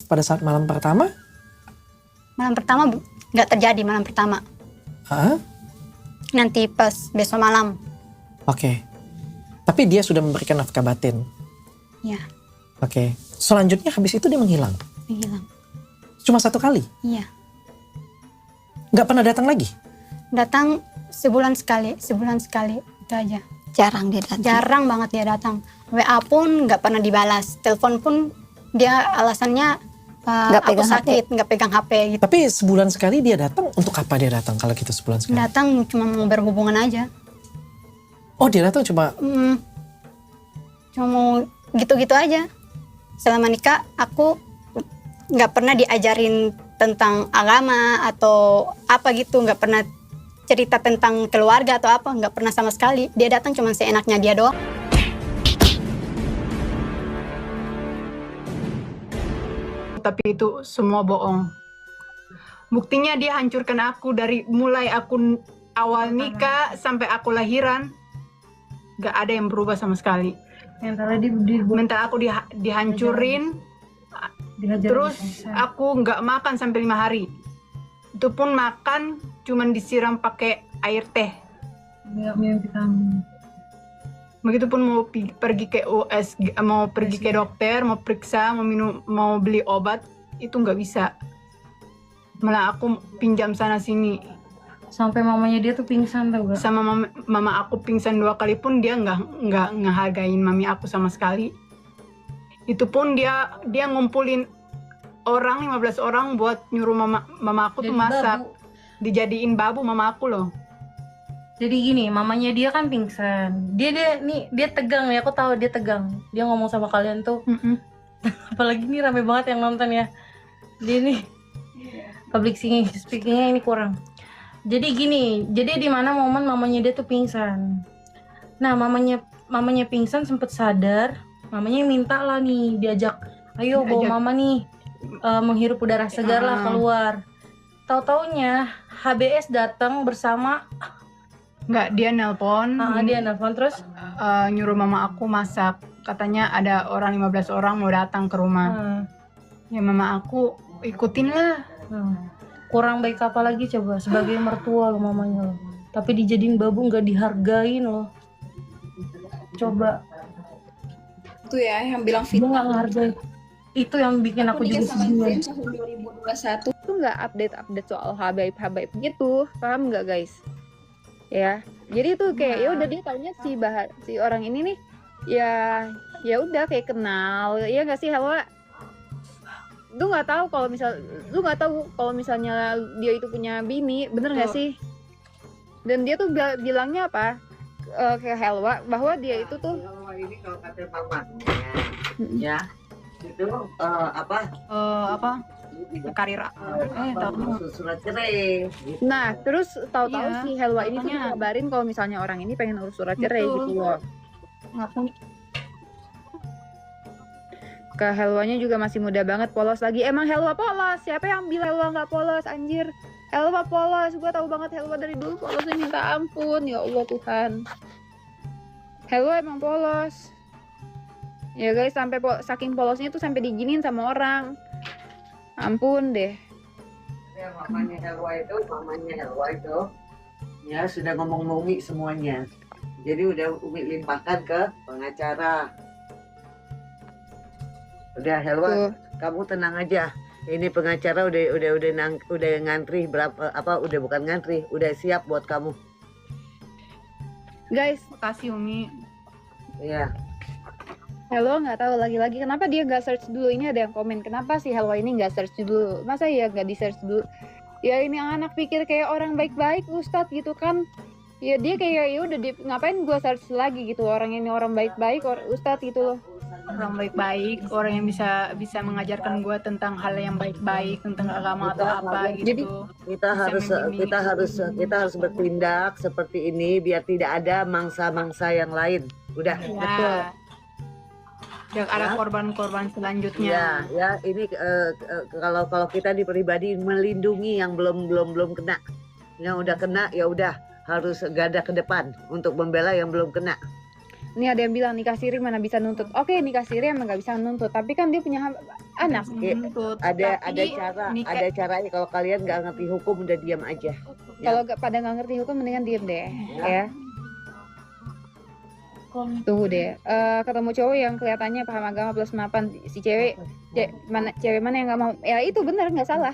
pada saat malam pertama? Malam pertama nggak terjadi malam pertama. Hah? Nanti pas besok malam. Oke. Tapi dia sudah memberikan nafkah batin. Iya, Oke. Selanjutnya habis itu dia menghilang. hilang. Cuma 1 kali. Iya. Nggak pernah datang lagi. Datang sebulan sekali itu aja. Jarang dia datang. Jarang banget dia datang. WA pun nggak pernah dibalas. Telepon pun dia alasannya Nggak aku pegang sakit, nggak pegang HP gitu. Tapi sebulan sekali dia datang. Untuk apa dia datang kalau gitu sebulan sekali? Datang cuma mau berhubungan aja. Oh, dia datang cuma... Cuma mau gitu-gitu aja. Selama nikah aku nggak pernah diajarin tentang agama atau apa gitu, nggak pernah cerita tentang keluarga atau apa, nggak pernah sama sekali. Dia datang cuma seenaknya dia doang. Tapi itu semua bohong. Buktinya dia hancurkan aku dari mulai aku awal nikah sampai aku lahiran. Gak ada yang berubah sama sekali. Mental aku dihancurin. Terus aku nggak makan sampai 5 hari. Itu pun makan cuman disiram pakai air teh. Begitupun mau pergi ke USG, mau pergi ke dokter, mau periksa, mau minum, mau beli obat, itu nggak bisa. Malah aku pinjam sana sini. Sampai mamanya dia tuh pingsan tau gak? Sama mama aku pingsan 2 kali pun dia nggak ngehargain mami aku sama sekali. Itu pun dia ngumpulin orang 15 orang buat nyuruh mama aku tuh masak. Dijadiin babu mama aku loh. Jadi gini, mamanya dia kan pingsan. Dia tegang ya, aku tahu dia tegang. Dia ngomong sama kalian tuh. Apalagi nih rame banget yang nonton ya. Dia nih public speakingnya ini kurang. Jadi gini, jadi di mana momen mamanya dia tuh pingsan. Nah, mamanya pingsan sempet sadar, mamanya minta lah nih diajak, ayo bawa mama nih menghirup udara segar lah keluar. Tahu-taunya HBS datang bersama. Nggak, dia nelpon. Dia nelpon terus nyuruh mama aku masak. Katanya ada orang 15 orang mau datang ke rumah. Ya mama aku ikutin lah. Kurang baik apa lagi coba sebagai mertua lo mamanya lo. Tapi dijadiin babu, nggak dihargain lo. Coba. Itu ya yang bilang Dia fitnah. nggak ngehargain. Itu yang bikin aku juga sama sedih. James tahun 2021. Itu nggak update soal habaib gitu, paham nggak guys? Ya, jadi itu kayak ya udah dia taunya si orang ini nih ya udah kayak kenal, ya nggak sih Helwa? Lu nggak tahu kalau misalnya dia itu punya bini, bener nggak sih? Dan dia tuh bilangnya apa ke Helwa bahwa dia itu tuh ini kalau kata mama ya itu apa Karir surat cerai. Nah, terus tahu-tahu Iya, si Helwa ini tuh makanya. ngabarin kalau misalnya orang ini pengen urus surat cerai Betul. gitu loh. ngaku. Ke Helwanya juga masih muda banget, polos lagi. Emang Helwa polos? Siapa yang bilang Helwa nggak polos, anjir? Helwa polos, gue tahu banget Helwa dari dulu polosnya minta ampun, ya Allah Tuhan. Helwa emang polos. Ya guys, sampai saking polosnya tuh sampai diginin sama orang. Ampun deh. Ya, mamanya Helwa itu ya sudah ngomong Umi semuanya. Jadi udah Umi limpahkan ke pengacara. Udah Helwa, kamu tenang aja. Ini pengacara udah ngantri udah bukan ngantri, udah siap buat kamu. Guys, Makasih Umi. Iya. Hello nggak tahu lagi-lagi kenapa dia nggak search dulu. Ini ada yang komen kenapa si Helwa ini nggak search dulu. Masa ya nggak di search dulu? Ya ini anak pikir kayak orang baik-baik Ustadz gitu kan. Ya dia kayak ya udah ngapain gua search lagi gitu, orang ini orang baik-baik Ustadz gitu loh. Orang baik-baik, orang yang bisa mengajarkan gue tentang hal yang baik-baik, tentang agama atau apa gitu. Jadi, kita harus bertindak seperti ini biar tidak ada mangsa-mangsa yang lain. Udah. Ya. Jangan ada korban-korban selanjutnya. Ya, ini kalau kita di pribadi melindungi yang belum kena. Yang udah kena ya udah harus gada ke depan untuk membela yang belum kena. Nih ada yang bilang nikah siri mana bisa nuntut. Oke, nikah siri emang nggak bisa nuntut, tapi kan dia punya anak. Ada Tapi cara, nikah- ada caranya. Kalau kalian nggak ngerti hukum, udah diam aja. Kalau pada nggak ngerti hukum mendingan diem deh, ya. Tunggu deh. Ketemu cowok yang kelihatannya paham agama plus mapan, si cewek cewek mana yang nggak mau? Ya itu bener, nggak salah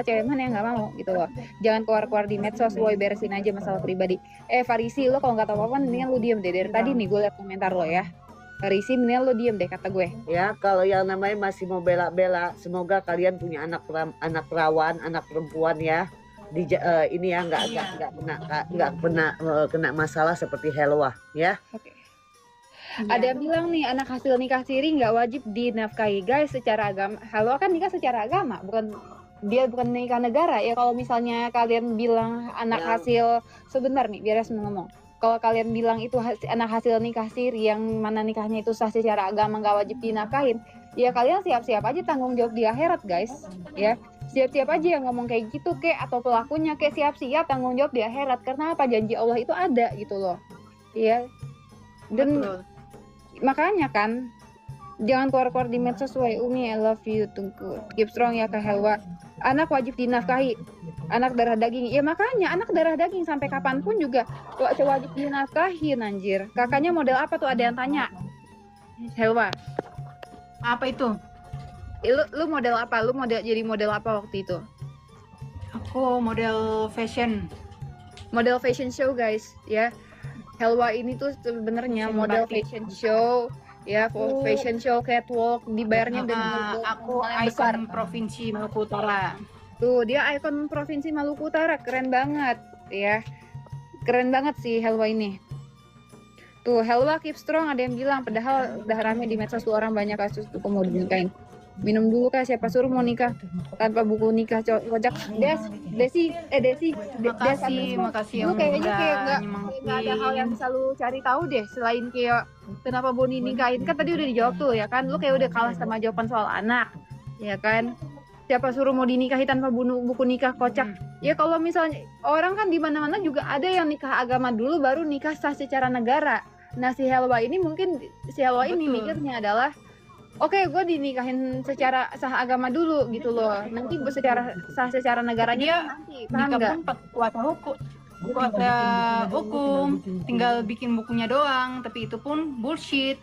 cewek mana yang nggak mau gitu loh. Jangan keluar-keluar di medsos, woi beresin aja masalah pribadi. Farisi, lo kalau nggak tahu apa-apa mendingan lo diem deh. Dari tadi nih gue liat komentar lo ya. Farisi, mendingan lo diem deh kata gue. Ya, kalau yang namanya masih mau bela-bela, semoga kalian punya anak perawan, anak perempuan ya. Ini ya nggak pernah kena masalah seperti Helwa ya. Oke. Ada yang bilang nih anak hasil nikah siri nggak wajib dinafkahi guys secara agama. Halo kan nikah secara agama, bukan nikah negara ya. Kalau misalnya kalian bilang anak Ya. hasil sebentar nih biar saya ngomong. Kalau kalian bilang itu anak hasil nikah siri yang mana nikahnya itu sah secara agama nggak wajib dinafkahin, ya kalian siap-siap aja tanggung jawab di akhirat guys. Ya siap-siap aja yang ngomong kayak gitu kek atau pelakunya kek siap-siap tanggung jawab di akhirat. Karena apa, janji Allah itu ada gitu loh. Iya. Dan Betul. makanya kan jangan keluar-keluar di medsos. Woi Umi, I love you, tunggu keep strong ya Kak Helwa. Anak wajib dinafkahi, anak darah daging. Ya makanya anak darah daging sampai kapanpun juga wajib dinafkahi anjir. Kakaknya model apa tuh, ada yang tanya. Helwa, Apa itu? lu model apa? Lu jadi model apa waktu itu? Aku model fashion. Model fashion show guys ya. Helwa ini tuh sebenarnya Fashion model batik. fashion show ya, fashion show catwalk dibayarnya Aku yang besar. ikon provinsi Maluku Utara. Tuh dia ikon provinsi Maluku Utara, keren banget ya. Keren banget sih Helwa ini. Tuh Helwa keep strong, ada yang bilang padahal udah rame di medsos tuh orang banyak kasus tuh mau dinikahin. Minum dulu Kak, siapa suruh mau nikah tanpa buku nikah kocak. Desi. Makasih Lu yang kayaknya udah kayak nggak nyemangatin. ada hal yang bisa lu cari tahu deh selain kayak kenapa Boni nikahin. Kan tadi udah dijawab tuh ya kan, lu kayak udah kalah sama jawaban soal anak ya kan. Siapa suruh mau dinikahi tanpa buku nikah kocak. Ya kalau misalnya orang kan di mana-mana juga ada yang nikah agama dulu baru nikah sah secara negara. Nah si Helwa ini Betul. mikirnya adalah oke, gue dinikahin secara sah agama dulu gitu loh. Nanti gue sah secara negaranya nanti, paham Nikah nggak? pun kuasa hukum, tinggal bikin bukunya doang, tapi itu pun bullshit.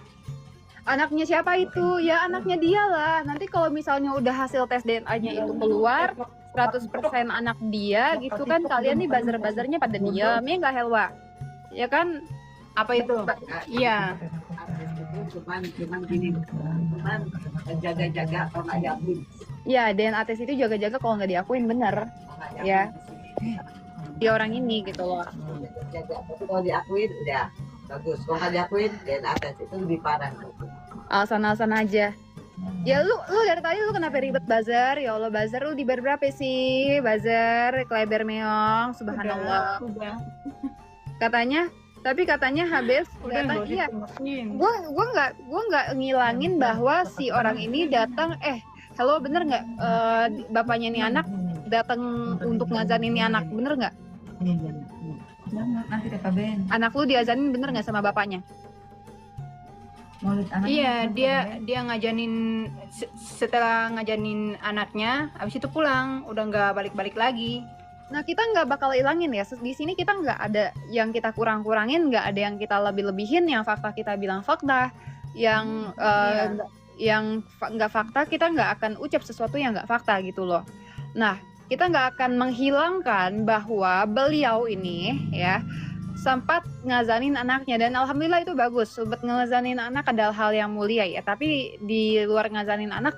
Anaknya siapa itu? Ya anaknya dia lah. Nanti kalau misalnya udah hasil tes DNA-nya itu keluar 100% anak dia gitu kan, kalian nih buzzer-buzzernya pada diam ya nggak Helwa? Ya kan? Apa itu? Iya. Artis itu cuman gini, cuman jaga-jaga kalau nggak diakuin. Ya DNA tes itu jaga-jaga kalau nggak diakuin bener. Ya. Dia orang ini gitu loh. Jaga, tapi kalau diakuin udah bagus. Kalau nggak diakuin, DNA tes itu lebih parah. Alasan-alasan aja. Ya lu dari tadi lu kenapa ribet buzzer? Ya Allah buzzer lu dibayar berapa sih? Buzzer Kleber meong, subhanallah. Udah. Katanya habis Udah datang. nggak Iya. usah. Gua nggak ngilangin bahwa si orang ini datang. Halo bener nggak? Bapaknya nih anak datang untuk ngazanin nih anak, bener nggak? Nanti deh Pak Ben. Anak lu diazanin bener nggak sama bapaknya? Maulid anak. Iya, dia ngajanin setelah ngajanin anaknya, habis itu pulang, udah nggak balik-balik lagi. Nah kita nggak bakal ilangin ya. Di sini kita nggak ada yang kita kurang-kurangin, nggak ada yang kita lebih-lebihin. Yang fakta kita bilang fakta, yang nggak fakta kita nggak akan ucap sesuatu yang nggak fakta gitu loh. Nah kita nggak akan menghilangkan bahwa beliau ini ya sempat ngazanin anaknya, dan alhamdulillah itu bagus. Sobat ngazanin anak adalah hal yang mulia ya. Tapi di luar ngazanin anak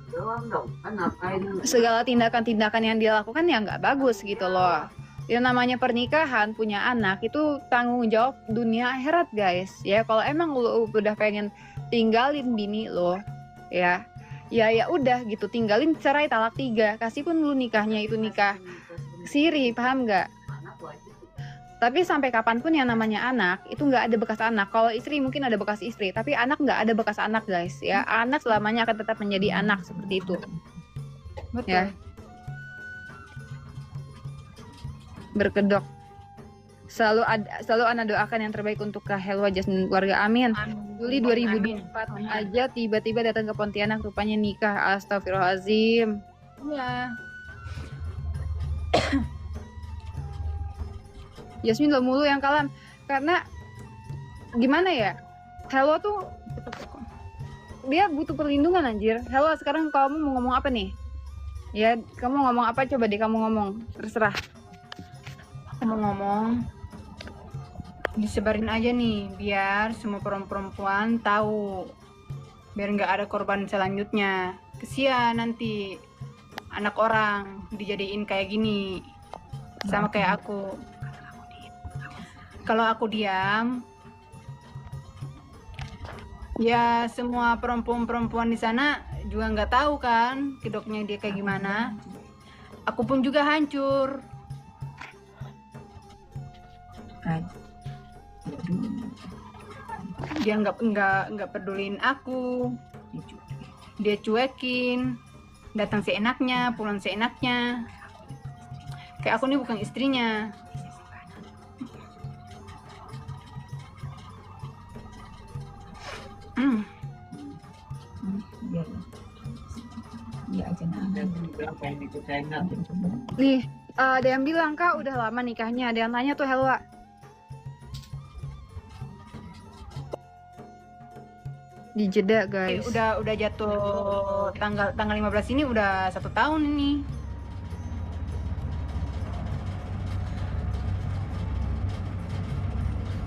Doang dong, kan ngapain? segala tindakan-tindakan yang dia lakukan ya nggak bagus gitu loh. Yang namanya pernikahan, punya anak itu tanggung jawab dunia akhirat guys. Ya kalau emang lu udah pengen tinggalin bini lo, ya udah gitu, tinggalin, cerai, talak 3, kasih pun lu nikahnya itu nikah siri, paham nggak? Tapi sampai kapanpun yang namanya anak itu nggak ada bekas anak. Kalau istri mungkin ada bekas istri, tapi anak nggak ada bekas anak guys ya. Anak selamanya akan tetap menjadi anak seperti itu. Betul. Ya. Berkedok. Selalu Ana doakan yang terbaik untuk Kak Helwa Jasmine keluarga. Amin. Juli 2024 aja tiba-tiba datang ke Pontianak, rupanya nikah. Astagfirullahaladzim. Iya. Jasmine lo mulu yang kalam. Karena gimana ya, Helwa tuh dia butuh perlindungan anjir. Helwa, sekarang kamu mau ngomong apa nih? Ya, kamu ngomong apa, coba deh kamu ngomong. Terserah. Aku mau ngomong, disebarin aja nih biar semua perempuan tahu, biar nggak ada korban selanjutnya. Kesian nanti anak orang dijadiin kayak gini, sama kayak aku. Kalau aku diam, ya semua perempuan di sana juga nggak tahu kan kedoknya dia kayak gimana. Aku pun juga hancur. Dia nggak peduliin aku, dia cuekin, datang seenaknya, pulang seenaknya. Kayak aku nih bukan istrinya. Dia aja Nih, ada yang bilang Kak udah lama nikahnya. Ada yang tanya tuh Helwa. Di jeda guys. Udah jatuh tanggal 15 ini udah 1 tahun ini.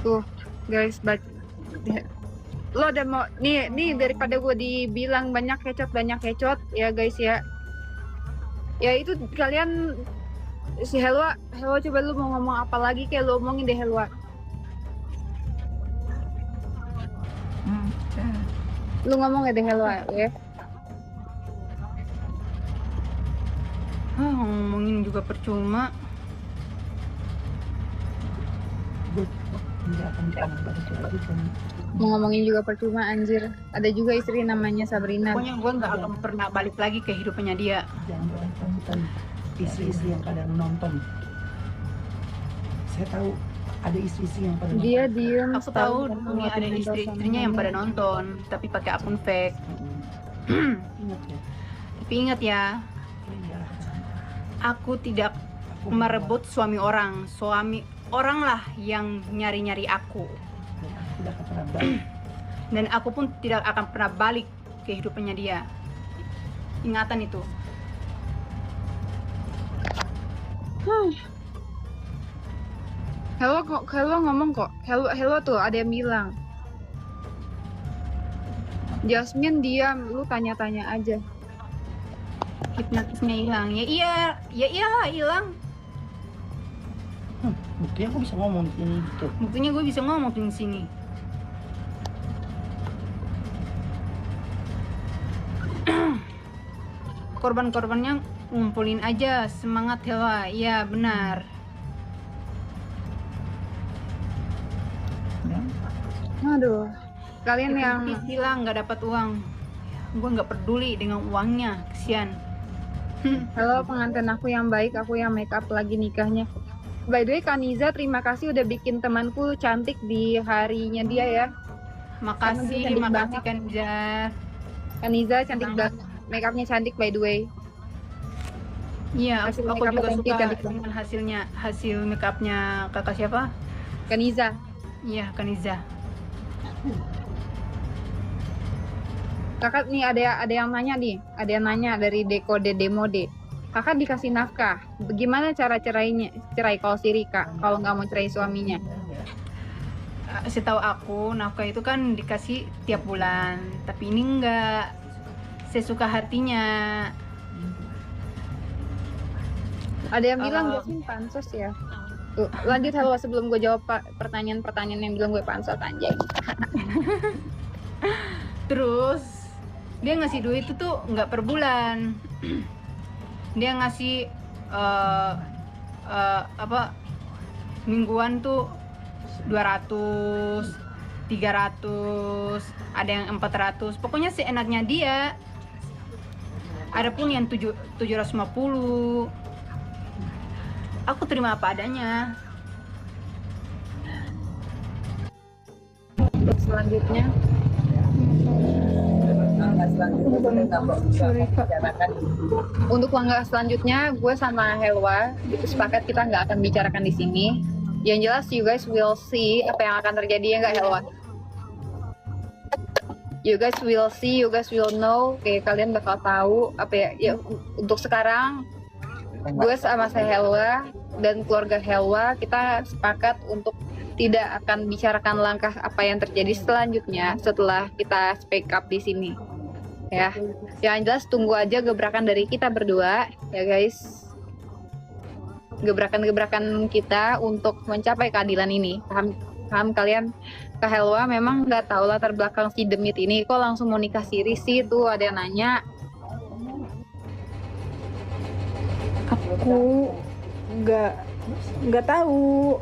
Tuh guys, lo udah mau nih daripada gue dibilang banyak kecot ya guys ya. Ya itu kalian si Helwa coba lu mau ngomong apa lagi, kayak lu omongin deh Helwa. Lu ngomong ya deh Helwa ya. Ngomongin juga percuma. Mau ngomongin juga percuma anjir. Ada juga istri namanya Sabrina. Pokoknya gue nggak akan pernah balik lagi ke hidupannya dia. Jangan tonton istri-istri yang pada nonton. Saya tahu ada istri-istri yang pada Dia diem. Aku tahu ini ada istri-istrinya yang pada nonton, tapi pakai akun fake. Ingat ya. Tapi ingat ya, aku tidak merebut suami orang. Suami orang lah yang nyari-nyari aku. Tidak akan pernah balik. Dan aku pun tidak akan pernah balik ke hidupannya dia. Ingatan itu. Helwa ngomong kok. Helwa tuh ada yang bilang. Jasmine diam, lu tanya-tanya aja. Hipnotisnya hilang. Ya iyalah hilang. Buktinya aku bisa ngomong di sini gitu. Buktinya gue bisa ngomong di sini. Korban-korbannya ngumpulin aja, semangat Helwa. Iya benar. Ya. Aduh, kalian yang hilang nggak dapat uang, gue nggak peduli dengan uangnya, kesian. halo pengantin aku yang baik, aku yang make up lagi nikahnya. By the way Kaniza, terima kasih udah bikin temanku cantik di harinya dia ya. Makasih Kaniza cantik banget, make upnya cantik by the way. Iya, Hasil aku make up juga cantik, suka cantik dengan hasil make upnya kakak siapa? Kaniza. Iya, Kaniza. Kakak nih ada yang nanya dari Dekode Demode. Kakak dikasih nafkah, bagaimana cara cerai kalau si Rika kalau nggak mau cerai suaminya? Setahu aku nafkah itu kan dikasih tiap bulan, tapi ini enggak, sesuka hatinya. Ada yang bilang Jasmine pansos ya. Tuh, lanjut halo sebelum gue jawab pertanyaan yang bilang gue pansos anjay. Terus dia ngasih duit itu tuh nggak per bulan. Dia ngasih mingguan tuh 200, 300, ada yang 400. Pokoknya seenaknya dia. Ada pun yang 750. Aku terima apa adanya. selanjutnya. Untuk langkah selanjutnya, gue sama Helwa itu sepakat kita nggak akan bicarakan di sini. Yang jelas, you guys will see apa yang akan terjadi, ya nggak Helwa? You guys will see, you guys will know. Kayak kalian bakal tahu apa ya. Ya untuk sekarang, gue sama saya Helwa dan keluarga Helwa kita sepakat untuk tidak akan bicarakan langkah apa yang terjadi selanjutnya setelah kita speak up di sini. Ya, yang jelas tunggu aja gebrakan dari kita berdua, ya guys. Gebrakan-gebrakan kita untuk mencapai keadilan ini. Paham kalian? Kak Helwa memang nggak tahu latar belakang si Demit ini kok langsung mau nikah siri sih, tuh ada yang nanya. Aku nggak tahu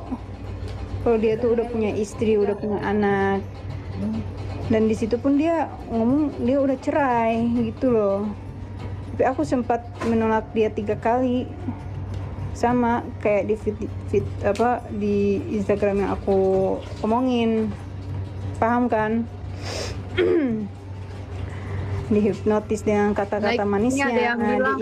kalau dia tuh udah punya istri, udah punya anak, dan di situ pun dia ngomong dia udah cerai gitu loh. Tapi aku sempat menolak dia 3 kali, sama kayak di feed apa di Instagram yang aku omongin, paham kan? Dihipnotis dengan kata-kata manisnya. Ini ada yang bilang,